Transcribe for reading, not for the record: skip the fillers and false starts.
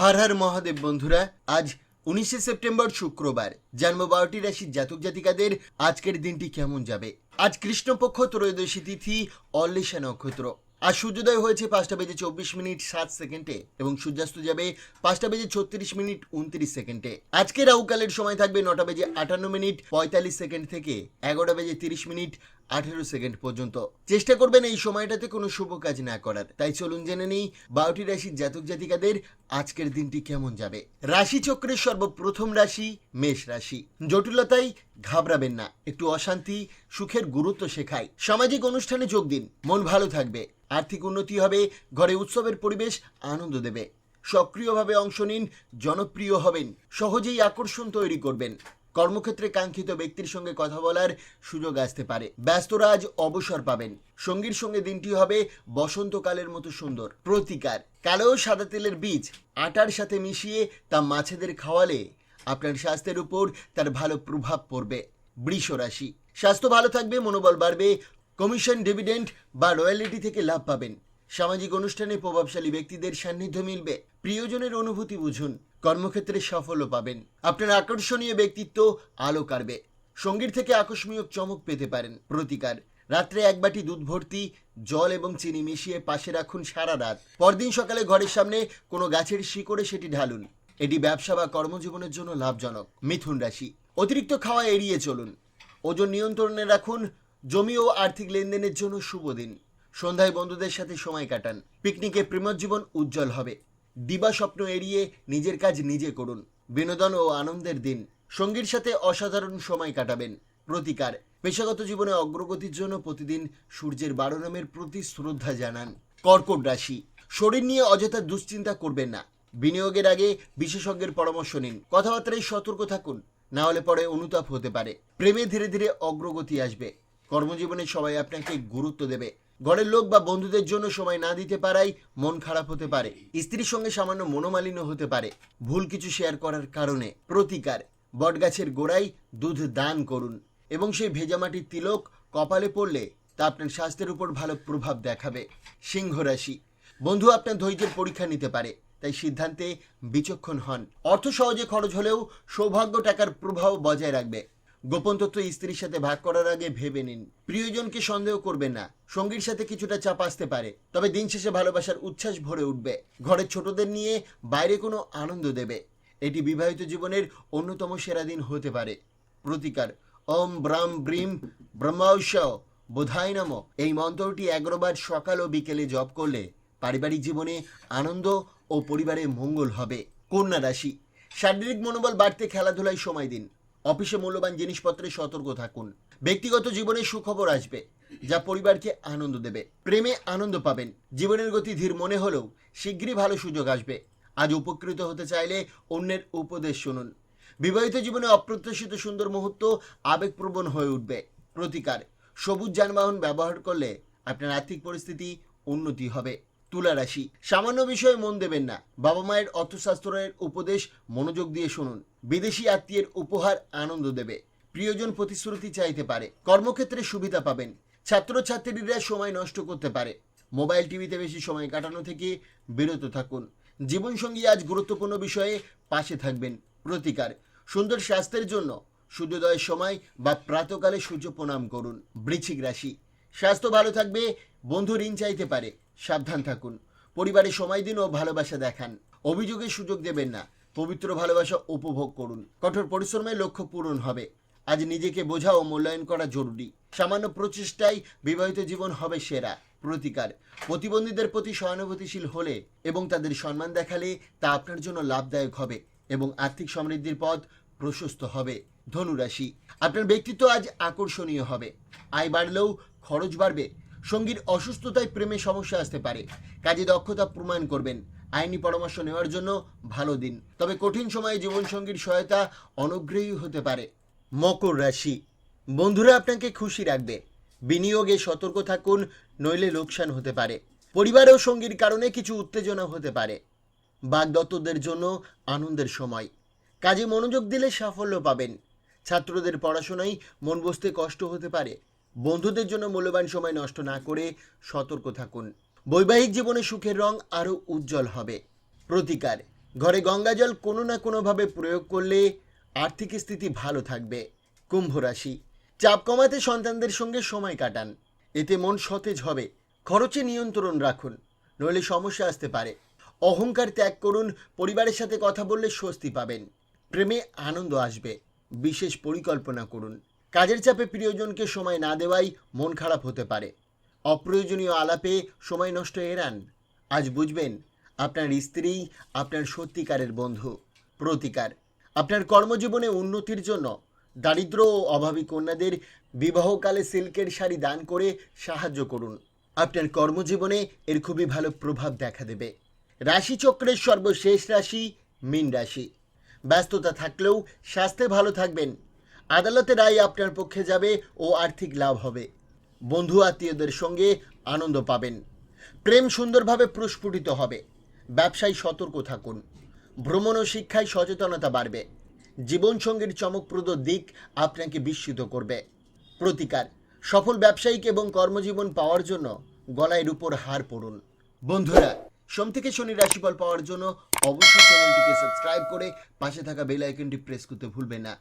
हर हर महादेव बंधुरा आज 19 सेप्टेम्बर शुक्रवार जन्म 12टी राशिर जातक जातिकादेर आजकेर दिनटी केमन जाबे। आज कृष्णपक्ष त्रयोदशी तिथि अल्लेशा नक्षत्र। आज सूर्योदय হয়েছে 5টা বেজে 24 মিনিট 7 সেকেন্ডে এবং সূর্যাস্ত যাবে 5টা বেজে 36 মিনিট 29 সেকেন্ডে। আজকে রাহুকালের সময় থাকবে 9টা বেজে 58 মিনিট 45 সেকেন্ড থেকে 11টা বেজে 30 মিনিট 18 সেকেন্ড পর্যন্ত। চেষ্টা করবেন এই সময়টাতে কোনো শুভ কাজ না করার। তাই চলুন জেনে নেই 12টি রাশির জাতক জাতিকাদের আজকের দিনটি কেমন যাবে। রাশি চক্রের সর্বপ্রথম রাশি মেষ রাশি। জটিলতায় ঘাবড়াবেন না, একটু অশান্তি সুখের গুরুত্ব শেখায়। সামাজিক অনুষ্ঠানে যোগ দিন, মন ভালো থাকবে। আর্থিক উন্নতি হবে, ঘরে উৎসবের পরিবেশ আনন্দ দেবে। সক্রিয়ভাবে অংশ নিন, জনপ্রিয় হবেন, সহজেই আকর্ষণ তৈরি করবেন। কর্মক্ষেত্রে কাঙ্ক্ষিত ব্যক্তির সঙ্গে কথা বলার সুযোগ আসতে পারে। ব্যস্তরা আজ অবসর পাবেন। সঙ্গীর সঙ্গে দিনটি হবে বসন্তকালের মতো সুন্দর। প্রতিকার, কালো ও সাদা তেলের বীজ আটার সাথে মিশিয়ে তা মাছেদের খাওয়ালে আপনার স্বাস্থ্যের উপর তার ভালো প্রভাব পড়বে। বৃষ রাশি। স্বাস্থ্য ভালো থাকবে, মনোবল বাড়বে, কমিশন, ডিভিডেন্ড বা রয়্যালিটি থেকে লাভ পাবেন। সামাজিক অনুষ্ঠানে প্রভাবশালী ব্যক্তিদের সান্নিধ্য মিলবে। প্রিয়জনের অনুভূতি বুঝুন, কর্মক্ষেত্রে সাফল্য পাবেন। আপনার আকর্ষণীয় ব্যক্তিত্ব আলো কাড়বে। সঙ্গীর থেকে আকস্মিক চমক পেতে পারেন। প্রতিকার, রাত্রে এক বাটি দুধ ভর্তি জল এবং চিনি মিশিয়ে পাশে রাখুন সারা রাত। পরদিন সকালে ঘরের সামনে কোনো গাছের শিকড়ে সেটি ঢালুন। এটি ব্যবসা বা কর্মজীবনের জন্য লাভজনক। মিথুন রাশি। অতিরিক্ত খাওয়া এড়িয়ে চলুন, ওজন নিয়ন্ত্রণে রাখুন। জমি ও আর্থিক লেনদেনের জন্য শুভ দিন। সন্ধ্যায় বন্ধুদের সাথে সময় কাটান। পিকনিকে প্রেমজীবন উজ্জ্বল হবে। দিবা স্বপ্ন এড়িয়ে নিজের কাজ নিজে করুন। বিনোদন ও আনন্দের দিন। সঙ্গীর সাথে অসাধারণ সময় কাটাবেন। প্রতিকার, পেশাগত জীবনে অগ্রগতির জন্য প্রতিদিন সূর্যের 12 নামের প্রতি শ্রদ্ধা জানান। কর্কট রাশি। শরীর নিয়ে অযথা দুশ্চিন্তা করবেন না। বিনিয়োগের আগে বিশেষজ্ঞের পরামর্শ নিন। কথাবার্তায় সতর্ক থাকুন, না হলে পরে অনুতাপ হতে পারে। প্রেমে ধীরে ধীরে অগ্রগতি আসবে। কর্মজীবনে সবাই আপনাকে গুরুত্ব দেবে। ঘরের লোক বা বন্ধুদের জন্য সময় না দিতে পারায় মন খারাপ হতে পারে। স্ত্রীর সঙ্গে সামান্য মনোমালিন্য হতে পারে ভুল কিছু শেয়ার করার কারণে। প্রতিকার, বটগাছের গোড়ায় দুধ দান করুন এবং সেই ভেজামাটির তিলক কপালে পড়লে তা আপনার স্বাস্থ্যের উপর ভালো প্রভাব দেখাবে। সিংহ রাশি। বন্ধু আপনার ধৈর্যের পরীক্ষা নিতে পারে, তাই সিদ্ধান্তে বিচক্ষণ হন। অর্থ সহজে খরচ হলেও সৌভাগ্য টাকার প্রভাব বজায় রাখবে। গোপন তথ্য স্ত্রীর সাথে ভাগ করার আগে ভেবে নিন। প্রিয়জনকে সন্দেহ করবেন না। সঙ্গীর সাথে কিছুটা চাপ আসতে পারে, তবে দিন শেষে ভালোবাসার উচ্ছ্বাস ভরে উঠবে। ঘরের ছোটদের নিয়ে বাইরে কোনো আনন্দ দেবে। এটি বিবাহিত জীবনের অন্যতম সেরা দিন হতে পারে। প্রতিকার, ওম ব্রাম ব্রিম ব্রহ্মাউষ বোধায় নম এই মন্ত্রটি 11 বার সকাল ও বিকেলে জপ করলে পারিবারিক জীবনে আনন্দ ও পরিবারে মঙ্গল হবে। কন্যা রাশি। শারীরিক মনোবল বাড়তে খেলাধুলায় সময় দিন। অফিসে মূল্যবান জিনিসপত্রে সতর্ক থাকুন। ব্যক্তিগত জীবনে সুখবর আসবে যা পরিবারকে আনন্দ দেবে। প্রেমে আনন্দ পাবেন। জীবনের গতি ধীর মনে হলেও শীঘ্রই ভালো সুযোগ আসবে। আজ উপকৃত হতে চাইলে অন্যের উপদেশ শুনুন। বিবাহিত জীবনে অপ্রত্যাশিত সুন্দর মুহূর্ত আবেগপ্রবণ হয়ে উঠবে। প্রতিকার, সবুজ যানবাহন ব্যবহার করলে আপনার আর্থিক পরিস্থিতি উন্নতি হবে। তুলা রাশি। সামান্য বিষয়ে মন দেবেন না। বাবা মায়ের অর্থশাস্ত্রের উপদেশ মনোযোগ দিয়ে শুনুন। বিদেশি আত্মীয়ের উপহার আনন্দ দেবে। প্রিয়জন প্রতিশ্রুতি চাইতে পারে। কর্মক্ষেত্রে সুবিধা পাবেন। ছাত্রছাত্রীরা সময় নষ্ট করতে পারে। মোবাইল টিভিতে বেশি সময় কাটানো থেকে বিরত থাকুন। জীবনসঙ্গী আজ গুরুত্বপূর্ণ বিষয়ে পাশে থাকবেন। প্রতিকার, সুন্দর স্বাস্থ্যের জন্য সূর্যোদয়ের সময় বা প্রাতকালে সূর্য প্রণাম করুন। বৃশ্চিক রাশি। স্বাস্থ্য ভালো থাকবে। বন্ধু ঋণ চাইতে পারে, সাবধান থাকুন। পরিবারে সময় দিন ও ভালোবাসা দেখান। অভিযোগের সুযোগ দেবেন না। পবিত্র ভালোবাসা উপভোগ করুন। কঠোর পরিশ্রমে লক্ষ্য পূরণ হবে। আজ নিজেকে বোঝা ও মূল্যায়ন করা জরুরি। সামান্য প্রচেষ্টায় বিবাহিত জীবন হবে সেরা। প্রতিকার, প্রতিবন্ধীদের প্রতি সহানুভূতিশীল হলে এবং তাদের সম্মান দেখালে তা আপনার জন্য লাভদায়ক হবে এবং আর্থিক সমৃদ্ধির পথ প্রশস্ত হবে। ধনুরাশি। আপনার ব্যক্তিত্ব আজ আকর্ষণীয় হবে। আয় বাড়লেও খরচ বাড়বে। সঙ্গীর অসুস্থতায় প্রেমে সমস্যা আসতে পারে, কাজে দক্ষতা প্রমাণ করবেন। আইনি পরামর্শ নেওয়ার জন্য ভালো দিন, তবে কঠিন সময়ে জীবনসঙ্গীর সহায়তা অনুগ্রহী হতে পারে। মকর রাশি। বন্ধুরা আপনাকে খুশি রাখবে। বিনিয়োগে সতর্ক থাকুন, নইলে লোকসান হতে পারে। পরিবার ও সঙ্গীর কারণে কিছু উত্তেজনা হতে পারে। বাগদত্তদের জন্য আনন্দের সময়। কাজে মনোযোগ দিলে সাফল্য পাবেন। ছাত্রদের পড়াশোনায় মন বসতে কষ্ট হতে পারে। বন্ধুদের জন্য মূল্যবান সময় নষ্ট না করে সতর্ক থাকুন। বৈবাহিক জীবনে সুখের রং আরও উজ্জ্বল হবে। প্রতিকার, ঘরে গঙ্গাজল কোনো না কোনোভাবে প্রয়োগ করলে আর্থিক স্থিতি ভালো থাকবে। কুম্ভ রাশি, চাপ কমাতে সন্তানদের সঙ্গে সময় কাটান, এতে মন সতেজ হবে। খরচে নিয়ন্ত্রণ রাখুন, নইলে সমস্যা আসতে পারে। অহংকার ত্যাগ করুন, পরিবারের সাথে কথা বললে স্বস্তি পাবেন। প্রেমে আনন্দ আসবে, বিশেষ পরিকল্পনা করুন। কাজের চাপে প্রিয়জনকে সময় না দেওয়াই মন খারাপ হতে পারে। অপ্রয়োজনীয় আলাপে সময় নষ্ট এড়ান। আজ বুঝবেন আপনার স্ত্রী আপনার সত্যিকারের বন্ধু। প্রতিকার, আপনার কর্মজীবনে উন্নতির জন্য দারিদ্র ও অভাবী কন্যাদের বিবাহকালে সিল্কের শাড়ি দান করে সাহায্য করুন। আপনার কর্মজীবনে এর খুবই ভালো প্রভাব দেখা দেবে। রাশিচক্রের সর্বশেষ রাশি মীন রাশি। ব্যস্ততা থাকলেও স্বাস্থ্যে ভালো থাকবেন। আদালতের রায় আপনার পক্ষে যাবে ও আর্থিক লাভ হবে। বন্ধু আত্মীয়দের সঙ্গে আনন্দ পাবেন। প্রেম সুন্দরভাবে প্রস্ফুটিত হবে। ব্যবসায় সতর্ক থাকুন। ভ্রমণ ও শিক্ষায় সচেতনতা বাড়বে। জীবনসঙ্গীর চমকপ্রদ দিক আপনাকে বিস্মিত করবে। প্রতিকার, সফল ব্যবসায়িক এবং কর্মজীবন পাওয়ার জন্য গলায় রূপোর হার পরুন। বন্ধুরা, সোম থেকে শনি রাশিফল পাওয়ার জন্য অবশ্যই চ্যানেলটিকে সাবস্ক্রাইব করে পাশে থাকা বেল আইকনটি প্রেস করতে ভুলবেন না।